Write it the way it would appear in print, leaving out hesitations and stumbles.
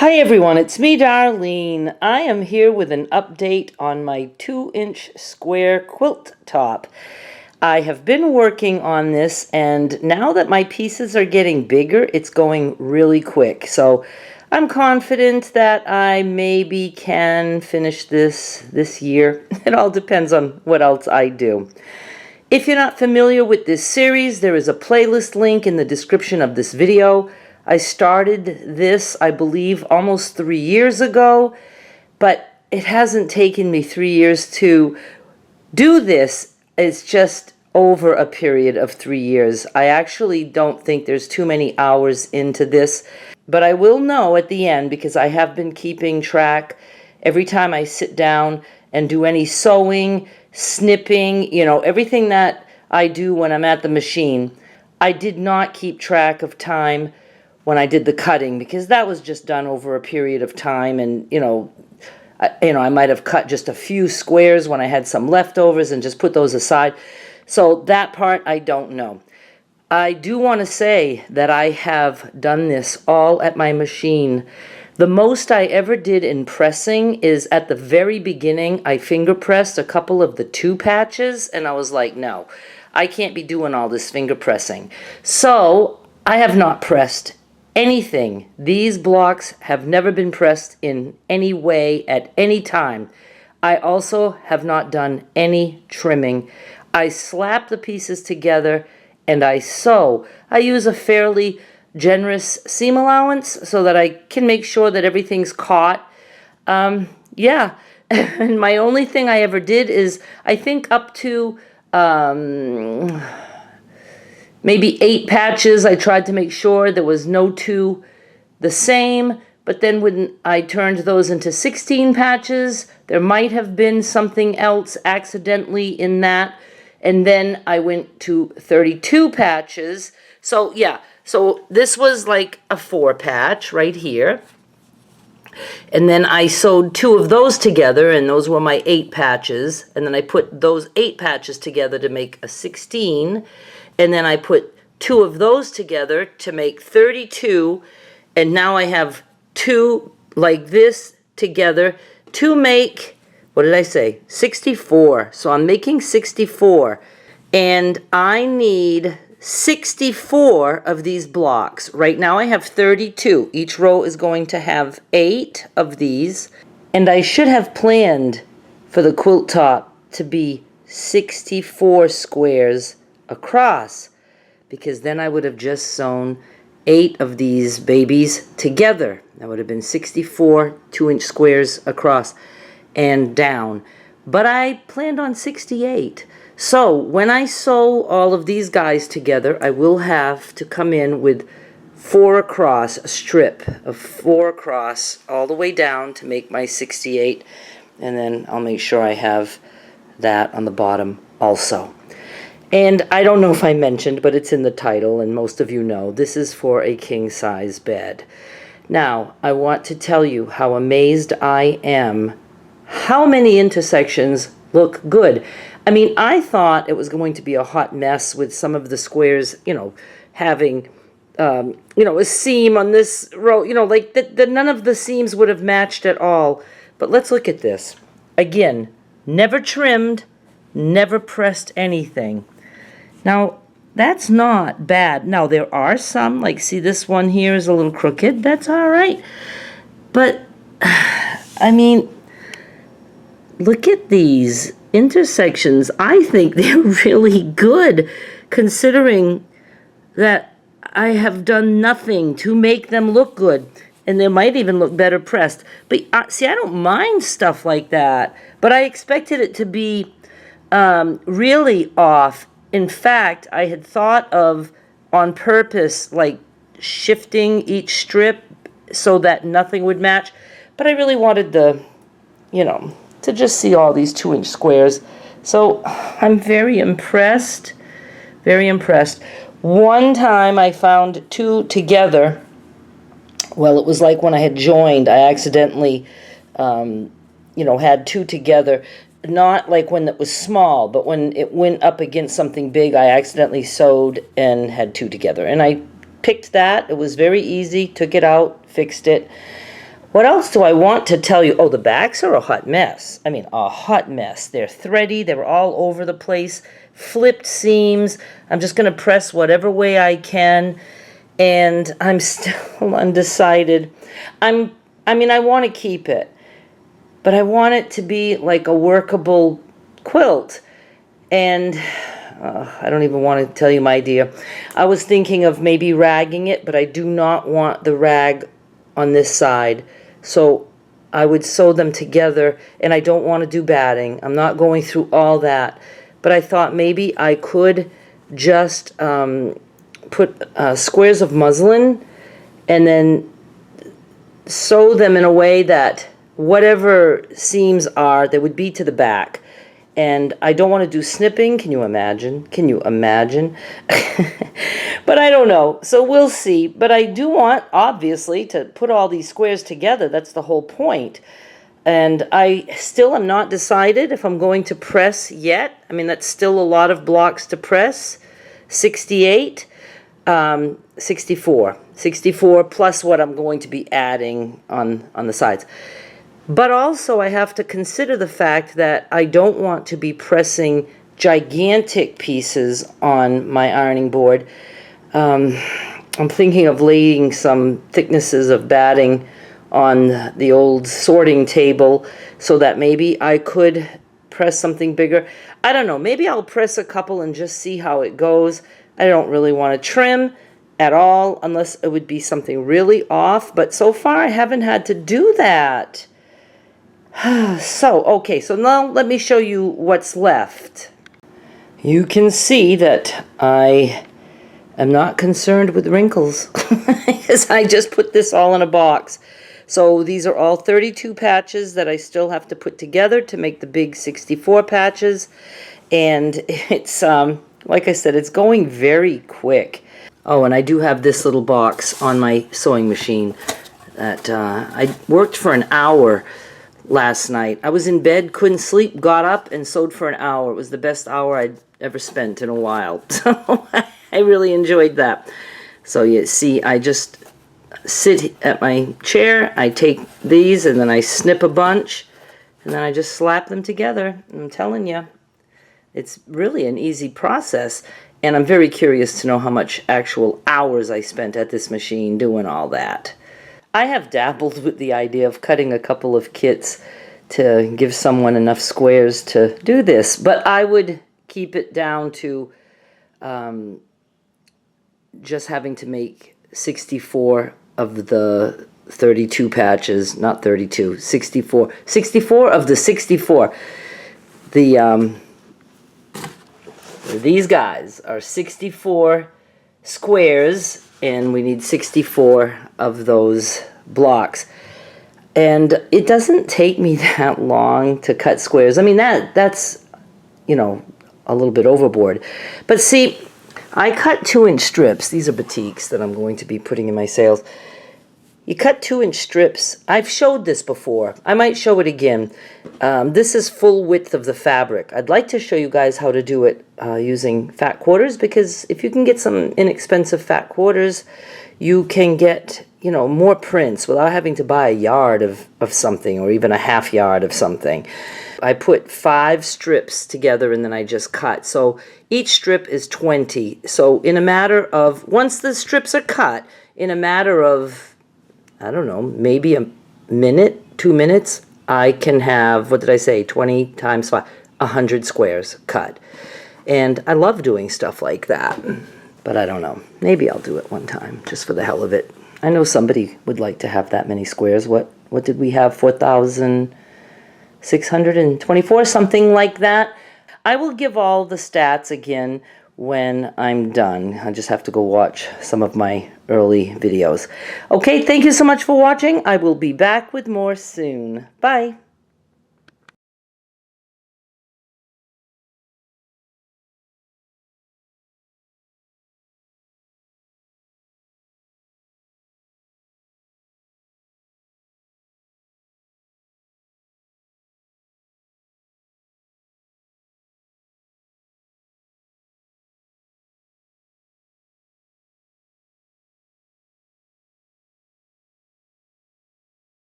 Hi everyone, it's me Darlene. I am here with an update on my 2-inch square quilt top. I have been working on this, and now that my pieces are getting bigger, it's going really quick. So I'm confident that I maybe can finish this year. It all depends on what else I do. If you're not familiar with this series, there is a playlist link in the description of this video. I started this, I believe, almost 3 years ago, but it hasn't taken me 3 years to do this. It's just over a period of 3 years. I actually don't think there's too many hours into this, but I will know at the end because I have been keeping track every time I sit down and do any sewing, snipping, everything that I do when I'm at the machine. I did not keep track of time when I did the cutting because that was just done over a period of time, and I might have cut just a few squares when I had some leftovers and just put those aside. So that part I don't know. I do want to say that I have done this all at my machine. The most I ever did in pressing is at the very beginning. I finger pressed a couple of the 2 patches, and I was like, no, I can't be doing all this finger pressing. So I have not pressed anything. These blocks have never been pressed in any way at any time. I also have not done any trimming. I slap the pieces together and I sew. I use a fairly generous seam allowance so that I can make sure that everything's caught. Yeah, and my only thing I ever did is, I think up to maybe 8 patches. I tried to make sure there was no 2 the same, but then when I turned those into 16 patches, there might have been something else accidentally in that, and then I went to 32 patches. So yeah, so this was like a 4 patch right here, and then I sewed 2 of those together, and those were my 8 patches, and then I put those 8 patches together to make a 16, and then I put 2 of those together to make 32, and now I have 2 like this together to make, what did I say, 64. So I'm making 64, and I need 64 of these blocks. Right now I have 32. Each row is going to have 8 of these, and I should have planned for the quilt top to be 64 squares across, because then I would have just sewn 8 of these babies together. That would have been 64 2-inch squares across and down. But I planned on 68. So when I sew all of these guys together, I will have to come in with 4 across, a strip of 4 across all the way down to make my 68. And then I'll make sure I have that on the bottom also. And I don't know if I mentioned, but it's in the title, and most of you know, this is for a king-size bed. Now, I want to tell you how amazed I am how many intersections look good. I mean, I thought it was going to be a hot mess with some of the squares, having, a seam on this row, like that none of the seams would have matched at all. But let's look at this. Again, never trimmed, never pressed anything. Now, that's not bad. Now, there are some, like, see, this one here is a little crooked. That's all right. But, I mean, look at these intersections. I think they're really good, considering that I have done nothing to make them look good. And they might even look better pressed. But, see, I don't mind stuff like that. But I expected it to be really off. In fact, I had thought of, on purpose, like shifting each strip so that nothing would match. But I really wanted to just see all these 2-inch squares. So I'm very impressed, very impressed. One time I found 2 together. Well, it was like when I had joined, I accidentally, had 2 together. Not like when it was small, but when it went up against something big, I accidentally sewed and had 2 together. And I picked that. It was very easy, took it out, fixed it. What else do I want to tell you? Oh, the backs are a hot mess. I mean, a hot mess. They're thready. They were all over the place. Flipped seams. I'm just going to press whatever way I can. And I'm still undecided. I mean, I want to keep it. But I want it to be like a workable quilt. And I don't even want to tell you my idea. I was thinking of maybe ragging it, but I do not want the rag on this side. So I would sew them together, and I don't want to do batting. I'm not going through all that. But I thought maybe I could just put squares of muslin and then sew them in a way that whatever seams are, they would be to the back. And I don't want to do snipping. Can you imagine? Can you imagine? But I don't know. So we'll see. But I do want, obviously, to put all these squares together. That's the whole point. And I still am not decided if I'm going to press yet. I mean, that's still a lot of blocks to press. 68, 64. 64 plus what I'm going to be adding on the sides. But also I have to consider the fact that I don't want to be pressing gigantic pieces on my ironing board. I'm thinking of laying some thicknesses of batting on the old sorting table so that maybe I could press something bigger. I don't know. Maybe I'll press a couple and just see how it goes. I don't really want to trim at all unless it would be something really off. But so far I haven't had to do that. So, okay, so now let me show you what's left. You can see that I am not concerned with wrinkles because I just put this all in a box. So these are all 32 patches that I still have to put together to make the big 64 patches. And it's, like I said, it's going very quick. Oh, and I do have this little box on my sewing machine that I worked for an hour last night. I was in bed, couldn't sleep, got up and sewed for an hour. It was the best hour I'd ever spent in a while. So I really enjoyed that. So you see, I just sit at my chair, I take these and then I snip a bunch and then I just slap them together. I'm telling you, it's really an easy process. And I'm very curious to know how much actual hours I spent at this machine doing all that. I have dabbled with the idea of cutting a couple of kits to give someone enough squares to do this, but I would keep it down to just having to make 64 of the 32 patches, not 32, 64. 64 of the 64. These guys are 64 squares, and we need 64 of those blocks. And it doesn't take me that long to cut squares. I mean, that's, you know, a little bit overboard. But see, I cut 2-inch strips. These are batiks that I'm going to be putting in my sales. You cut 2-inch strips. I've showed this before. I might show it again. This is full width of the fabric. I'd like to show you guys how to do it using fat quarters, because if you can get some inexpensive fat quarters, you can get, you know, more prints without having to buy a yard of something or even a half yard of something. I put 5 strips together and then I just cut. So each strip is 20. So in a matter of, once the strips are cut, in a matter of, I don't know, maybe a minute, 2 minutes, I can have, what did I say, 20 times 5, 100 squares cut. And I love doing stuff like that. But I don't know. Maybe I'll do it one time, just for the hell of it. I know somebody would like to have that many squares. What did we have? 4,624, something like that. I will give all the stats again when I'm done. I just have to go watch some of my early videos. Okay, thank you so much for watching. I will be back with more soon. Bye.